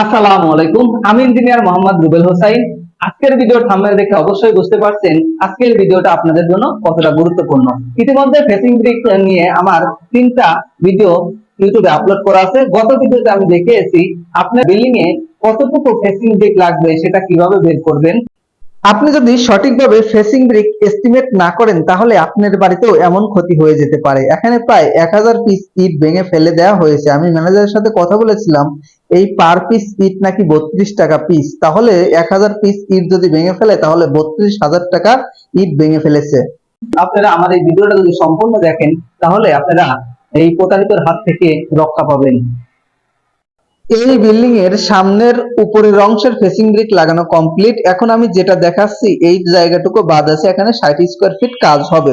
আসসালামু আলাইকুম, আমি ইঞ্জিনিয়ার মোহাম্মদ রুবেল হোসাইন। আজকের ভিডিওর থাম্বনেল দেখে অবশ্যই বুঝতে পারছেন আজকের ভিডিওটা আপনাদের জন্য কতটা গুরুত্বপূর্ণ। ইতিমধ্যে ফেসিং ব্রিক নিয়ে আমার 3টা ভিডিও ইউটিউবে আপলোড করা আছে। গত ভিডিওতে আমি দেখিয়েছি আপনার বিল্ডিং এ কতটুকু ফেসিং ব্রিক লাগবে সেটা কিভাবে বের করবেন। আপনি যদি সঠিকভাবে ফেসিং ব্রিক এস্টিমেট না করেন তাহলে আপনার বাড়িতেও এমন ক্ষতি হয়ে যেতে পারে। এখানে প্রায় 1000 পিস ইট ভেঙে ফেলে দেওয়া হয়েছে। আমি ম্যানেজারের সাথে কথা বলেছিলাম, এই পার পিস ইট নাকি 32 টাকা পিস। তাহলে 1000 পিস ইট যদি ভেঙে ফেলে তাহলে 32,000 টাকা ইট ভেঙে ফেলেছে। আপনারা আমার এই ভিডিওটা যদি সম্পূর্ণ দেখেন তাহলে আপনারা এই প্রতারিতর হাত থেকে রক্ষা পাবেন। এই বিল্ডিং এর সামনের উপরের অংশের ফেসিং ব্রিক লাগানো কমপ্লিট। এখন আমি যেটা দেখাচ্ছি এই জায়গাটুকু বাদ আছে, এখানে 60 স্কয়ার ফিট কাজ হবে।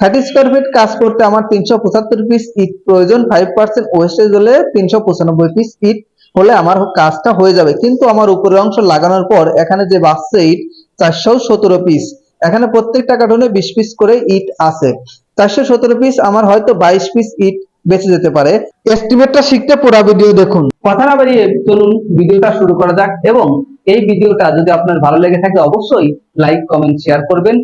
60 স্কয়ার ফিট কাজ করতে আমার 375 পিস ইট প্রয়োজন। 5% ওয়েস্টেজ হলে 395 পিস ইট হলে আমার কাজটা হয়ে যাবে। কিন্তু আমার উপরের অংশ লাগানোর পর এখানে যে বাড়ছে ইট 417 পিস। এখানে প্রত্যেকটা কার্টুনে 20 পিস করে ইট আছে। 417 পিস আমার হয়তো 22 পিস ইট বেঁচে যেতে পারে। এস্টিমেটটা শিখতে পুরো ভিডিও দেখুন। কথা না বাড়িয়ে চলুন ভিডিওটা শুরু করা যাক। এবং এই ভিডিওটা যদি আপনার ভালো লেগে থাকে অবশ্যই লাইক, কমেন্ট, শেয়ার করবেন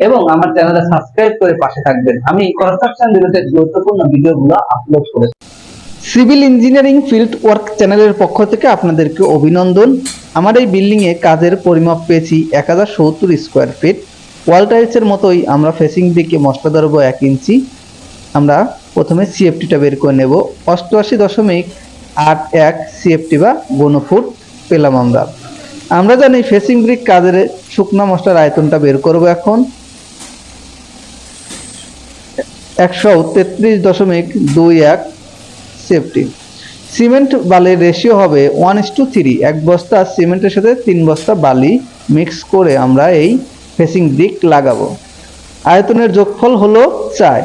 এবং আমার চ্যানেলটা সাবস্ক্রাইব করে পাশে থাকবেন। আমি কনস্ট্রাকশন রিলেটেড গুরুত্বপূর্ণ ভিডিওগুলো আপলোড করি। সিভিল ইঞ্জিনিয়ারিং ফিল্ড ওয়ার্ক চ্যানেলের পক্ষ থেকে আপনাদেরকে অভিনন্দন। আমার এই বিল্ডিং এ কাজের পরিমাপ পেয়েছি 1070 স্কয়ার ফিট। ওয়াল টাইলসের মতোই আমরা ফেসিং দিকে মশলা ধরবো 1 ইঞ্চি। আমরা প্রথমে সিএফটিটা বের করে নেব। 88.81 সিএফটি বা ঘনফুট পেলাম আমরা জানি ফেসিং ব্রিক কাজের শুকনা মশলার আয়তনটা বের করব। এখন 133.21 সিএফটি। সিমেন্ট বালির রেশিও হবে 1:3। 1 বস্তা সিমেন্টের সাথে 3 বস্তা বালি মিক্স করে আমরা এই ফেসিং ব্রিক লাগাবো। আয়তনের যোগফল হলো 4।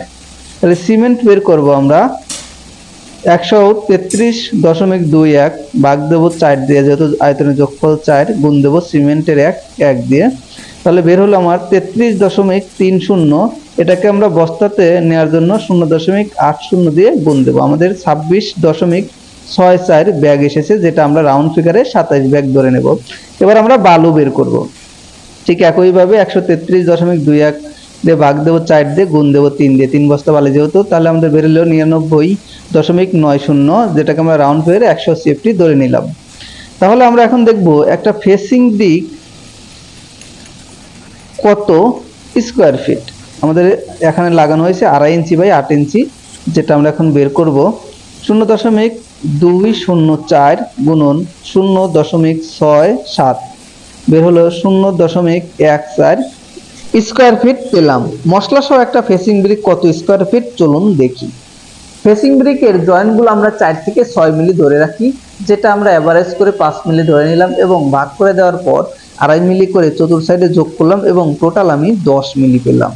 তাহলে সিমেন্ট বের করব আমরা 133.21 ভাগ দেব 4 দিয়ে, যেহেতু আয়তনের যোগফল 4, গুণ দেব সিমেন্টের 1 দিয়ে। তাহলে বের হলো আমার 33.30। এটাকে আমরা বস্তাতে নেওয়ার জন্য 0.80 দিয়ে গুণ দেব। আমাদের 26.64 ব্যাগ এসেছে, যেটা আমরা রাউন্ড ফিগারে 27 ব্যাগ ধরে নেব। এবার আমরা বালু বের করব। ঠিক একইভাবে 133.21 দিয়ে ভাগ দেবো 4 দিয়ে, গুণ দেবো 3 দিয়ে। 3 বস্তা বালি যেহেতু, তাহলে আমাদের বেরোলো 99.90, যেটাকে আমরা রাউন্ড ফিগারে 100 সিএফটি ধরে নিলাম। তাহলে আমরা এখন দেখব একটা ফেসিং ব্রিক কত স্কয়ার ফিট। আমাদের এখানে লাগানো হয়েছে 2.5 ইঞ্চি বাই 8 ইঞ্চি, যেটা আমরা এখন বের করব। 0.204 গুণন 0.67 বের হলো 0.14 স্কয়ার ফিট পেলাম। মশলা সহ একটা ফেসিং ব্রিক কত স্কয়ার ফিট চলুন দেখি। ফেসিং ব্রিকের জয়েন্টগুলো আমরা 4 থেকে 6 মিলি ধরে রাখি, যেটা আমরা এভারেজ করে 5 মিলি ধরে নিলাম এবং ভাগ করে দেওয়ার পর 2.5 মিলি করে চতুর্থ সাইডে যোগ করলাম এবং টোটাল আমি 10 মিলি পেলাম।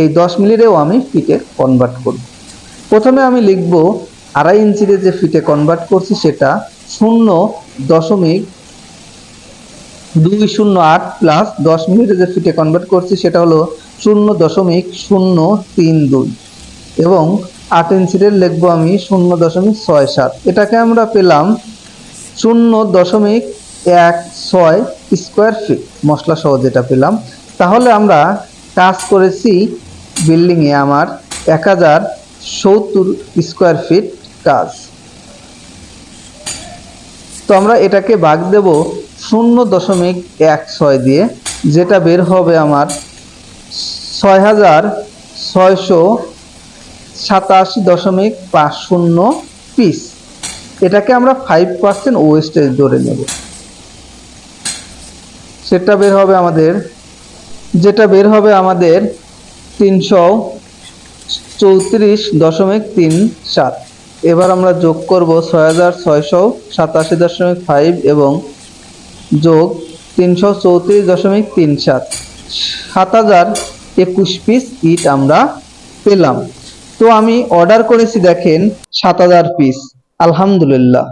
এই 10 মিলিরেও আমি ফিটে কনভার্ট করব। প্রথমে আমি লিখব 2.5 ইঞ্চিতে যে ফিটে কনভার্ট করছি সেটা 0.208 প্লাস 10 মিলিতে যে ফিটে কনভার্ট করছি সেটা হলো 0.032 এবং 8 ইঞ্চিতে লিখবো আমি 0.67। এটাকে আমরা পেলাম 0.16 স্কয়ার ফিট মশলা সহ যেটা পেলাম। তাহলে আমরা কাজ করেছি বিল্ডিং এ আমার 1070 স্কয়ার ফিট কাজ। তো আমরা এটাকে ভাগ দেব 0.16 দিয়ে, যেটা বের হবে আমার 6687.50 পিস। এটাকে আমরা 5% ওয়েস্টেজ ধরে নেব। যেটা বের হবে আমাদের 334.37। এবার আমরা যোগ করব 6687.5 এবং যোগ 334.37, 7021 পিস ইট আমরা পেলাম। তো আমি অর্ডার করেছি দেখেন 7000 পিস। আলহামদুলিল্লাহ।